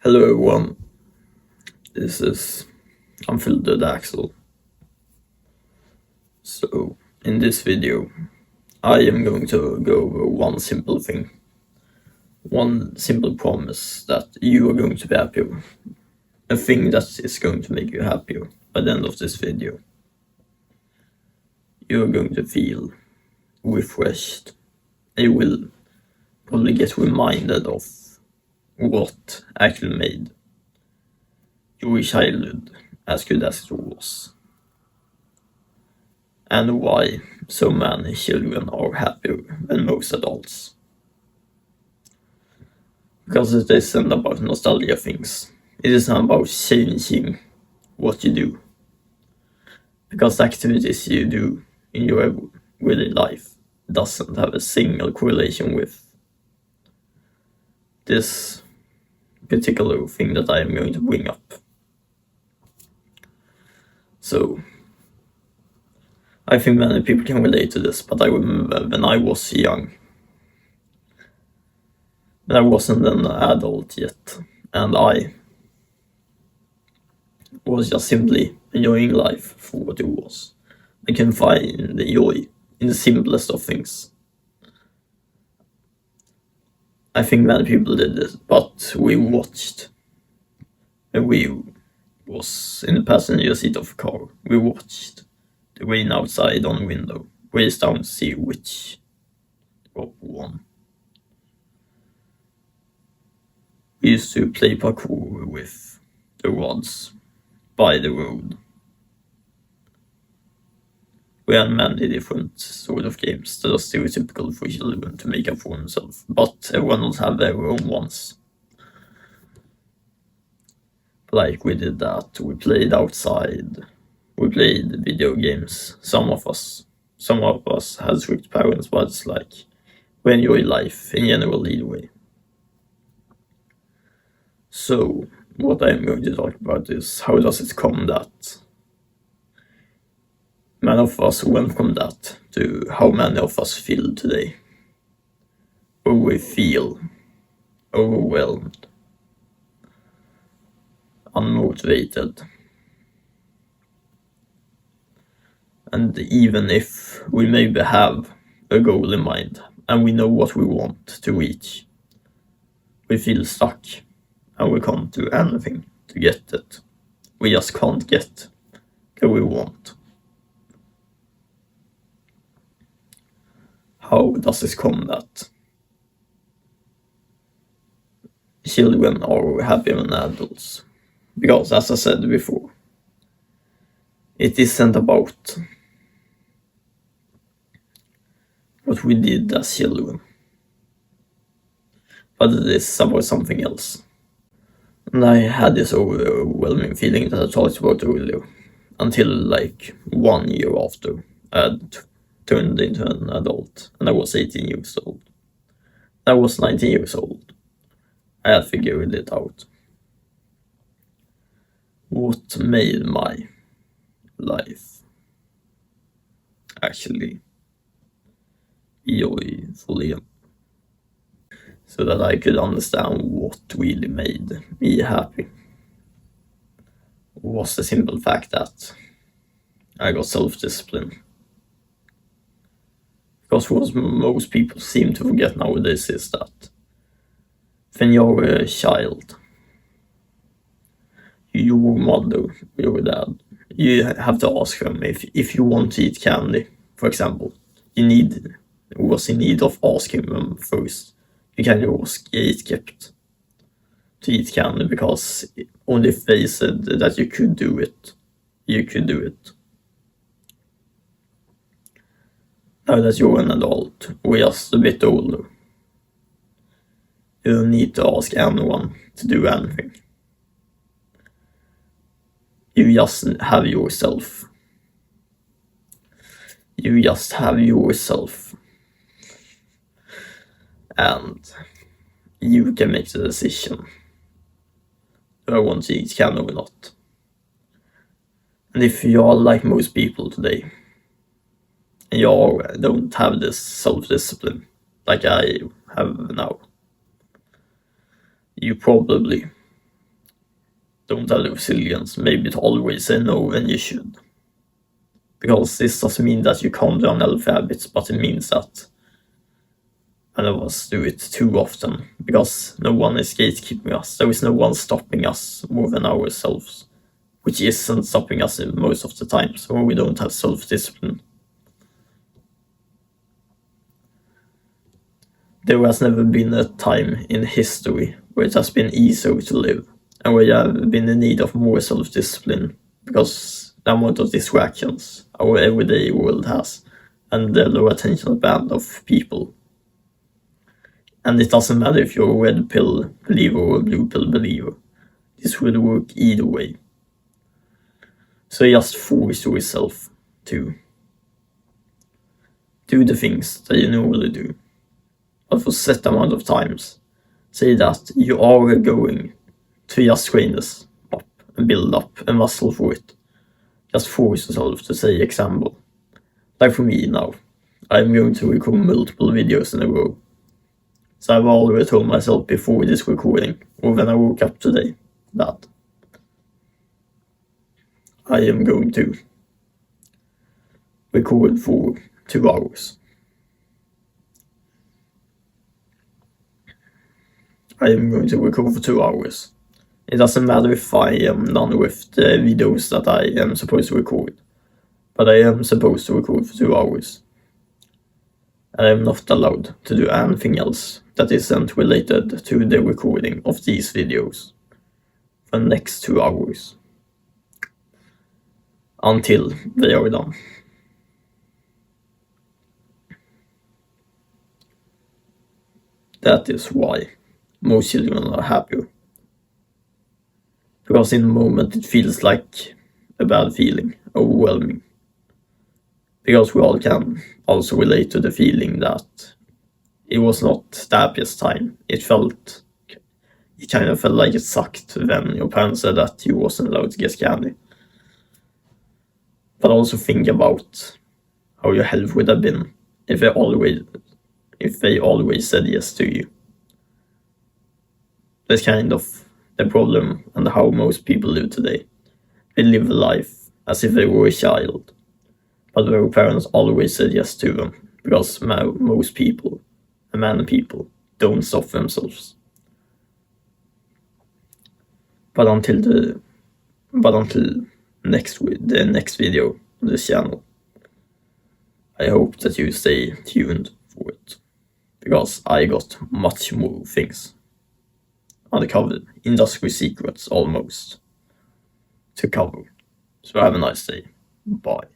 Hello everyone, this is Unfiltered Axel. So, in this video, I am going to go over one simple thing. One simple promise that you are going to be happier. A thing that is going to make you happier by the end of this video. You are going to feel refreshed. You will probably get reminded of what actually made your childhood as good as it was. And why so many children are happier than most adults. Because it isn't about nostalgia things. It isn't about changing what you do. Because the activities you do in your everyday life doesn't have a single correlation with this particular thing that I am going to bring up. So, I think many people can relate to this, but I remember when I was young. When I wasn't an adult yet, and I was just simply enjoying life for what it was. I can find the joy in the simplest of things. I think many people did this, but we watched. When we was in the passenger seat of a car, we watched the rain outside on the window, race down to see which drop won. We used to play parkour with the rods by the road. We had many different sort of games that are stereotypical for children to make up for themselves, but everyone will have their own ones. Like we did that, we played outside, we played video games. Some of us had strict parents, but it's like we enjoy life in general either way. So, what I'm going to talk about is how does it come that many of us went from that to how many of us feel today. Or we feel overwhelmed, unmotivated. And even if we maybe have a goal in mind and we know what we want to reach, we feel stuck and we can't do anything to get it. We just can't get what we want. How does it come that children are happier than adults? Because, as I said before, it isn't about what we did as children, but it is about something else. And I had this overwhelming feeling that I talked about earlier, until like 1 year after I had turned into an adult, and I was 18 years old. I was 19 years old. I had figured it out. What made my life actually joyful again? So that I could understand what really made me happy was the simple fact that I got self-discipline. Because what most people seem to forget nowadays is that when you're a child, your mother, your dad, you have to ask them if you want to eat candy, for example. You was in need of asking them first. You can just get kept to eat candy because only if they said that you could do it, you could do it. Now that you're an adult, or just a bit older, you don't need to ask anyone to do anything. You just have yourself. You just have yourself. And you can make the decision. Do I want to eat candy or not? And if you are like most people today, and you don't have this self-discipline like I have now, you probably don't have the resilience maybe to always say no when you should. Because this doesn't mean that you can't do unhealthy habits, but it means that none of us do it too often, because no one is gatekeeping us. There is no one stopping us more than ourselves, which isn't stopping us in most of the times when we don't have self-discipline. There has never been a time in history where it has been easier to live, and where you have been in need of more self-discipline, because the amount of distractions our everyday world has, and the low attention span of people. And it doesn't matter if you're a red pill believer or a blue pill believer. This will work either way. So just force yourself to do the things that you normally do. But for a set amount of times, say that you are going to just train this up and build up a muscle for it. Just force yourself to say example. Like for me now, I'm going to record multiple videos in a row. So I've already told myself before this recording, or when I woke up today, that I am going to record for 2 hours. I am going to record for 2 hours. It doesn't matter if I am done with the videos that I am supposed to record, but I am supposed to record for 2 hours. And I am not allowed to do anything else that isn't related to the recording of these videos for the next 2 hours. Until they are done. That is why most children are happier. Because in the moment it feels like a bad feeling, overwhelming. Because we all can also relate to the feeling that it was not the happiest time. It kind of felt like it sucked when your parents said that you wasn't allowed to get candy. But also think about how your health would have been if they always said yes to you. That's kind of the problem and how most people live today. They live life as if they were a child, but their parents always said yes to them, because most people, and many people, don't stop themselves. But until the next video on this channel, I hope that you stay tuned for it, because I got much more things uncovered, industry secrets almost, to cover. So have a nice day. Bye.